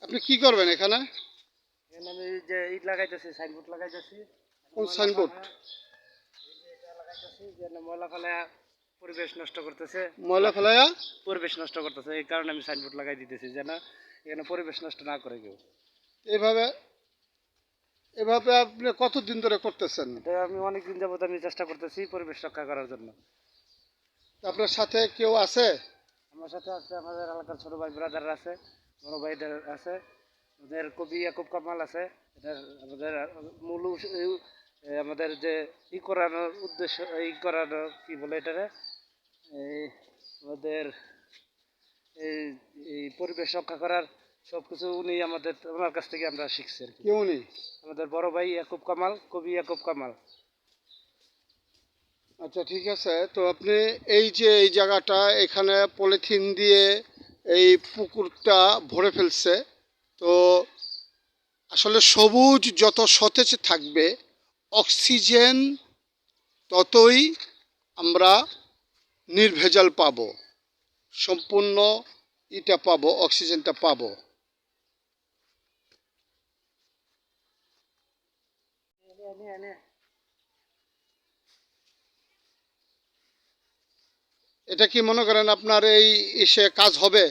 আপনি কি করবেন এখানে? আমি যে ইট লাগাইতেছি, সাইনবোর্ড লাগাইতেছি। কোন সাইনবোর্ড? লাগাইতেছি যে ময়লা ফেলা পরিবেশ নষ্ট করতেছে। ময়লা ফেলাইয়া পরিবেশ নষ্ট করতেছে, এই কারণে আমি সাইনবোর্ড লাগাই দিতেছি যেন এখানে পরিবেশ নষ্ট না করে কেউ। এভাবে এভাবে আপনি কতদিন ধরে করতেছেন? এটা আমি অনেকদিন যাবত আমি চেষ্টা করতেছি পরিবেশ রক্ষা করার জন্য। আপনার সাথে কেউ আছে? আমার সাথে আছে আমাদের এলাকার ছোট ভাই ব্রাদার আছে, বড় ভাইদের আছে, ওদের কবি ইয়াকুব কামাল আছে। এটার আমাদের মূল আমাদের যে করানোর উদ্দেশ্য, করানোর কি বলে এটারে, এই আমাদের এই এই পরিবেশ রক্ষা করার সবকিছু উনি ওনার কাছ থেকে আমরা শিখছি আর কি। কেউ নেই? আমাদের বড় ভাই ইয়াকুব কামাল, কবি ইয়াকুব কামাল। আচ্ছা, ঠিক আছে। তো আপনি এই যে এই জায়গাটা এখানে পলিথিন দিয়ে এই পুকুরটা ভরে ফেলছে, তো আসলে সবুজ যত সতেজ থাকবে, অক্সিজেন ততই আমরা নির্ভেজাল পাবো, সম্পূর্ণ পাবো, অক্সিজেনটা পাবো। এটা কি মনে করেন আপনার এই ইসে কাজ হবে?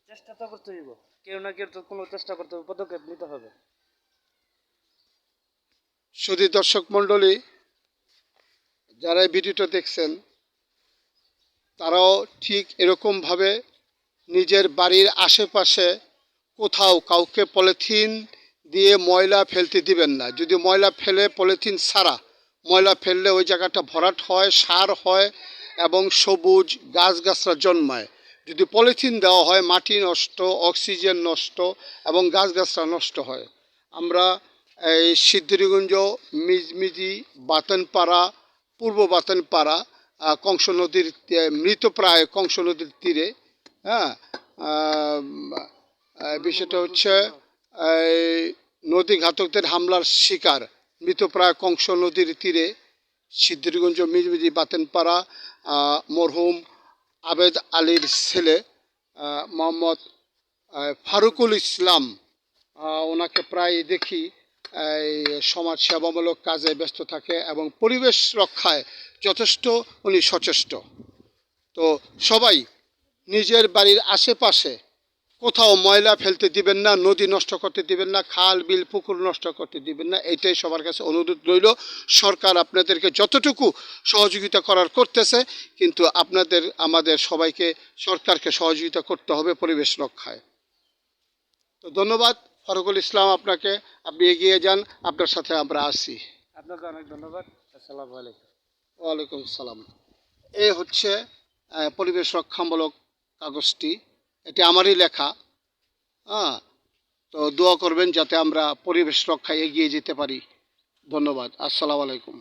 চেষ্টা তো করতে হইব, কেউ না কেউ তো কোনো চেষ্টা করতে হবে, পদক্ষেপ নিতে হবে। শুধু দর্শক মণ্ডলী যারা এই ভিডিওটা দেখছেন, তারাও ঠিক এরকমভাবে নিজের বাড়ির আশেপাশে কোথাও কাউকে পলিথিন দিয়ে ময়লা ফেলতে দিবেন না। যদি ময়লা ফেলে পলিথিন ছাড়া ময়লা ফেললে ওই জায়গাটা ভরাট হয়, সার হয় এবং সবুজ গাছগাছরা জন্মায়। যদি পলিথিন দেওয়া হয়, মাটি নষ্ট, অক্সিজেন নষ্ট এবং গাছগাছরা নষ্ট হয়। আমরা এই সিদ্ধিরগঞ্জ, মিজমিজি, বাতনপাড়া, পূর্ব বাতনপাড়া, কংস নদীর মৃতপ্রায় কংস নদীর তীরে, হ্যাঁ, বিষয়টা হচ্ছে এই নদী ঘাতকদের হামলার শিকার মৃতপ্রায় কংস নদীর তীরে সিদ্ধিরগঞ্জ, মিজমিজি, বাতেনপাড়া মরহুম আবেদ আলীর ছেলে মোহাম্মদ ফারুকুল ইসলাম, ওনাকে প্রায় দেখি এই সমাজ সেবামূলক কাজে ব্যস্ত থাকে এবং পরিবেশ রক্ষায় যথেষ্ট উনি সচেষ্ট। তো সবাই নিজের বাড়ির আশেপাশে কোথাও ময়লা ফেলতে দিবেন না, নদী নষ্ট করতে দিবেন না, খাল বিল পুকুর নষ্ট করতে দিবেন না। এইটাই সবার কাছে অনুরোধ রইল। সরকার আপনাদেরকে যতটুকু সহযোগিতা করার করতেছে, কিন্তু আমাদের সবাইকে সরকারকে সহযোগিতা করতে হবে পরিবেশ রক্ষায়। তো ধন্যবাদ ফারুকুল ইসলাম আপনাকে, আপনি এগিয়ে যান, আপনার সাথে আমরা আছি। আপনাকে অনেক ধন্যবাদ। আসসালামু আলাইকুম। ওয়ালাইকুম সালাম। এই হচ্ছে পরিবেশ রক্ষামূলক কাগজটি, এটি আমারই লেখা। হ্যাঁ, তো দোয়া করবেন যাতে আমরা পরিবেশ রক্ষায় এগিয়ে যেতে পারি। ধন্যবাদ। আসসালামু আলাইকুম।